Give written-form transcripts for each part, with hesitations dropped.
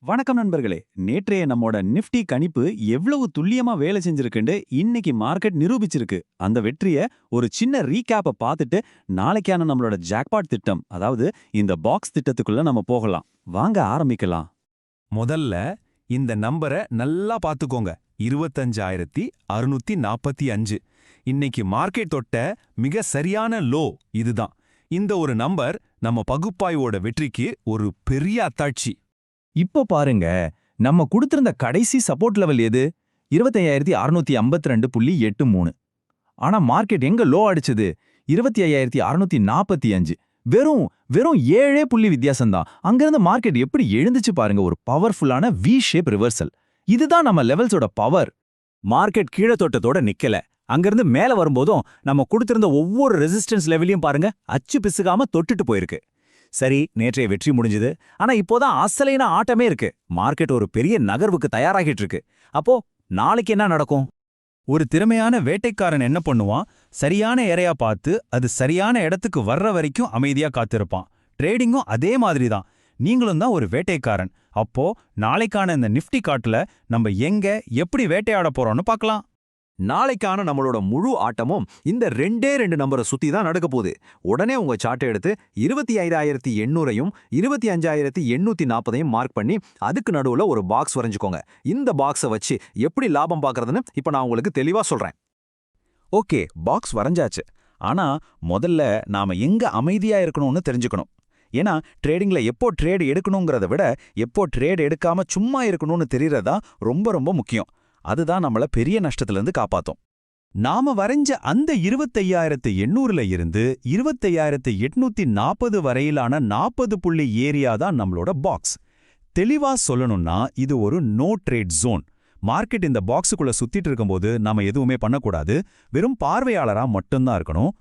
வணக்கம் நண்பர்களே. நேற்றைய நம்மோட நிஃப்டி கணிப்பு எவ்வளவு துல்லியமா வேலை செஞ்சிருக்குன்னு இன்னைக்கு மார்க்கெட் நிரூபிச்சிருக்கு. அந்த வெற்றிய ஒரு சின்ன ரீகேப்ப பார்த்துட்டு நாளைக்கான நம்மளோட ஜாக்பாட் திட்டம், அதாவது இந்த பாக்ஸ் திட்டத்துக்குள்ள நம்ம போகலாம். வாங்க ஆரம்பிக்கலாம். முதல்ல இந்த நம்பரை நல்லா பார்த்துக்கோங்க. 25,645. இன்னைக்கு மார்க்கெட் தொட்ட மிக சரியான லோ இதுதான். இந்த ஒரு நம்பர் நம்ம பகுப்பாய்வோட வெற்றிக்கு ஒரு பெரிய அத்தாட்சி. இப்போ பாருங்க, நம்ம கொடுத்திருந்த கடைசி சப்போர்ட் லெவல் எது? 25,652.83. ஆனா மார்க்கெட் எங்க லோ அடிச்சது? 25,645. வெறும் வெறும் 7 புள்ளி வித்தியாசம்தான். அங்கிருந்து மார்க்கெட் எப்படி எழுந்துச்சு பாருங்க, ஒரு பவர்ஃபுல்லான வி ஷேப் ரிவர்சல். இதுதான் நம்ம லெவல்ஸோட பவர். மார்க்கெட் கீழே தொட்டத்தோட நிக்கல. அங்கிருந்து மேல வரும்போதும் நம்ம கொடுத்திருந்த ஒவ்வொரு ரெசிஸ்டன்ஸ் லெவலையும் பாருங்க, அச்சு பிசுகாம தொட்டுட்டு போயிருக்கு. சரி, நேற்றைய வெற்றி முடிஞ்சது. ஆனா இப்போதான் அசலைன ஆட்டமே இருக்கு. மார்க்கெட் ஒரு பெரிய நகர்வுக்கு தயாராகிட்டு இருக்கு. அப்போ நாளைக்கு என்ன நடக்கும்? ஒரு திறமையான வேட்டைக்காரன் என்ன பண்ணுவான்? சரியான எரையா பார்த்து அது சரியான இடத்துக்கு வர்ற வரைக்கும் அமைதியா காத்திருப்பான். ட்ரேடிங்கும் அதே மாதிரி தான். நீங்களும் தான் ஒரு வேட்டைக்காரன். அப்போ நாளைக்கான இந்த நிஃப்டி காட்டுல நம்ம எங்க எப்படி வேட்டையாட போறோம்னு பார்க்கலாம். நாளைக்கான நம்மளோட முழு ஆட்டமும் இந்த ரெண்டு நம்பரை சுத்தி தான் நடக்க போகுது. உடனே உங்க சார்ட்டை எடுத்து 25,800ஐயும் 25,840ஐயும் மார்க் பண்ணி அதுக்கு நடுவுல ஒரு பாக்ஸ் வரைஞ்சுக்கோங்க. இந்த பாக்ஸை வச்சு எப்படி லாபம் பார்க்கறதுன்னு இப்ப நான் உங்களுக்கு தெளிவா சொல்றேன். ஓகே, பாக்ஸ் வரைஞ்சாச்சு. ஆனா முதல்ல நாம எங்க அமைதியா இருக்கணும்னு தெரிஞ்சுக்கணும். ஏன்னா ட்ரேடிங்ல எப்போ ட்ரேடு எடுக்கணுங்கிறத விட எப்போ ட்ரேடு எடுக்காம சும்மா இருக்கணும்னு தெரியறதா ரொம்ப ரொம்ப முக்கியம். அதுதான் நம்மள பெரிய நஷ்டத்திலிருந்து காப்பாத்தும். நாம வரைஞ்ச அந்த 25,800ல இருந்து 25,840 வரையிலான 40 புள்ளி ஏரியா தான் நம்மளோட பாக்ஸ். தெளிவா சொல்லணும்னா இது ஒரு நோ ட்ரேட் ஜோன். மார்க்கெட் இந்த பாக்ஸுக்குள்ள சுத்திட்டு இருக்கும்போது நாம எதுவுமே பண்ணக்கூடாது. வெறும் பார்வையாளரா மட்டும்தான் இருக்கணும்.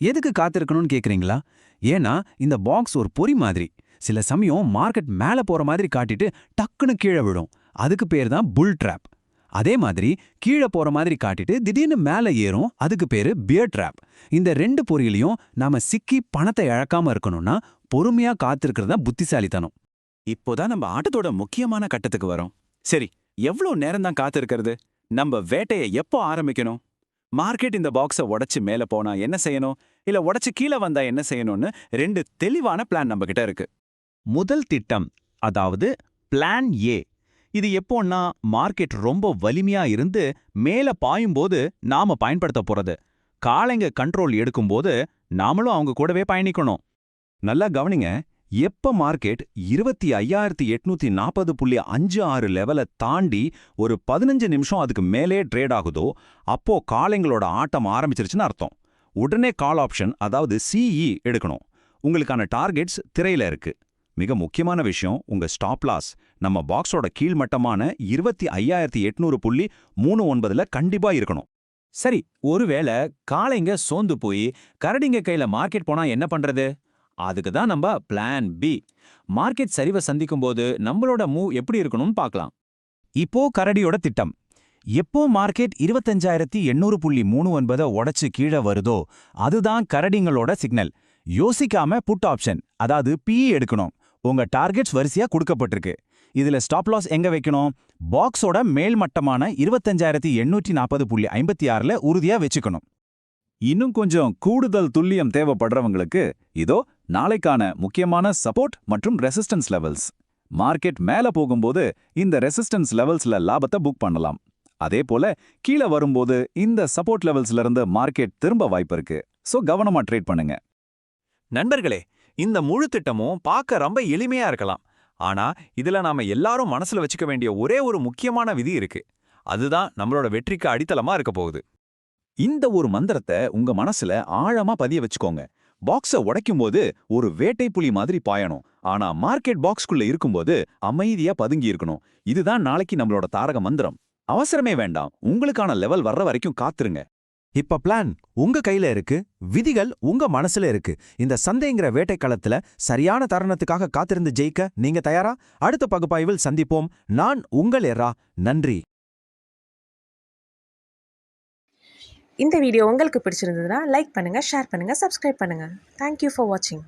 எதுக்கு காத்திருக்கணும்னு கேக்குறீங்களா? ஏன்னா இந்த பாக்ஸ் ஒரு பொறி மாதிரி. சில சமயம் மார்க்கெட் மேல போற மாதிரி காட்டிட்டு டக்குன்னு கீழே விடும். அதுக்கு பேர் தான் புல் ட்ராப். அதே மாதிரி கீழே போற மாதிரி காட்டிட்டு திடீர்னு மேல ஏறும். அதுக்கு பேரு பியர் ட்ராப். இந்த ரெண்டு பொறியிலையும் நாம சிக்கி பணத்தை இழக்காம இருக்கணும்னா பொறுமையா காத்திருக்கிறது தான் புத்திசாலித்தனம். இப்போதான் நம்ம ஆட்டத்தோட முக்கியமான கட்டத்துக்கு வரோம். சரி, எவ்வளவு நேரம் தான் காத்திருக்கிறது? நம்ம வேட்டையை எப்போ ஆரம்பிக்கணும்? மார்க்கெட் இந்த பாக்ஸை உடைச்சு மேல போனா என்ன செய்யணும், இல்ல உடைச்சு கீழே வந்தா என்ன செய்யணும்னு ரெண்டு தெளிவான பிளான் நம்ம கிட்ட இருக்கு. முதல் திட்டம், அதாவது பிளான் ஏ. இது எப்போன்னா மார்க்கெட் ரொம்ப வலிமையா இருந்து மேல பாயும்போது நாம பயன்படுத்த போறது. காளைங்க கண்ட்ரோல் எடுக்கும்போது நாமளும் அவங்க கூடவே பயணிக்கணும். நல்லா கவனிங்க, எப்ப மார்க்கெட் 25,840.56 லெவலை தாண்டி ஒரு 15 நிமிஷம் அதுக்கு மேலே ட்ரேட் ஆகுதோ அப்போ காளைங்களோட ஆட்டம் ஆரம்பிச்சிருச்சுன்னு அர்த்தம். உடனே கால் ஆப்ஷன், அதாவது சிஇ எடுக்கணும். உங்களுக்கான டார்கெட்ஸ் திரையில இருக்கு. மிக முக்கியமான விஷயம், உங்க ஸ்டாப் லாஸ் நம்ம பாக்ஸோட கீழ்மட்டமான 25,800.39ல கண்டிப்பா இருக்கணும். சரி, ஒருவேளை காளைங்க சோர்ந்து போய் கரடிங்க கையில மார்க்கெட் போனா என்ன பண்றது? அதுக்கு தான் நம்ம பிளான் பி. மார்க்கெட் சரிவை சந்திக்கும் போது நம்மளோட மூவ் எப்படி இருக்கணும்னு பார்க்கலாம். இப்போ கரடியோட திட்டம். எப்போ மார்க்கெட் 25,800.39 உடைச்சு கீழே வருதோ அதுதான் கரடிங்களோட சிக்னல். யோசிக்காம புட் ஆப்ஷன், அதாவது பிஇ எடுக்கணும். உங்க டார்கெட்ஸ் வரிசையா கொடுக்கப்பட்டிருக்கு. இதுல ஸ்டாப் லாஸ் எங்க வைக்கணும்? பாக்ஸோட மேல் மட்டமான 25,840.56ல உறுதியா வச்சுக்கணும். இன்னும் கொஞ்சம் கூடுதல் துல்லியம் தேவைப்படுறவங்களுக்கு இதோ நாளைக்கான முக்கியமான சப்போர்ட் மற்றும் ரெசிஸ்டன்ஸ் லெவல்ஸ். மார்க்கெட் மேல போகும்போது இந்த ரெசிஸ்டன்ஸ் லெவல்ஸ்ல லாபத்தை புக் பண்ணலாம். அதே போல கீழே வரும்போது இந்த சப்போர்ட் லெவல்ஸ்ல இருந்து மார்க்கெட் திரும்ப வாய்ப்பு இருக்கு. சோ கவனமா ட்ரேட் பண்ணுங்க. நண்பர்களே, இந்த முழு திட்டமும் பார்க்க ரொம்ப எளிமையா இருக்கலாம். ஆனா இதுல நாம எல்லாரும் மனசுல வச்சுக்க வேண்டிய ஒரே ஒரு முக்கியமான விதி இருக்கு. அதுதான் நம்மளோட வெற்றிக்கு அடித்தளமா இருக்க போகுது. இந்த ஒரு மந்திரத்தை உங்க மனசுல ஆழமா பதிய வச்சுக்கோங்க. பாக்ஸை உடைக்கும்போது ஒரு வேட்டை புலி மாதிரி பாயணும். ஆனா மார்க்கெட் பாக்ஸ்குள்ள இருக்கும்போது அமைதியா பதுங்கி இருக்கணும். இதுதான் நாளைக்கு நம்மளோட தாரக மந்திரம். அவசரமே வேண்டாம். உங்களுக்கான லெவல் வர்ற வரைக்கும் காத்துருங்க. இப்ப பிளான் உங்க கையில இருக்கு, விதிகள் உங்க மனசுல இருக்கு. இந்த சந்தைங்கிற வேட்டைக்களத்துல சரியான தருணத்துக்காக காத்திருந்து ஜெயிக்க நீங்க தயாரா? அடுத்த பகுப்பாய்வில் சந்திப்போம். நான் உங்கள் எரா. நன்றி. இந்த வீடியோ உங்களுக்கு பிடிச்சிருந்ததுன்னா லைக் பண்ணுங்க, ஷேர் பண்ணுங்க, சப்ஸ்கிரைப் பண்ணுங்க. தேங்க்யூ ஃபார் வாட்சிங்.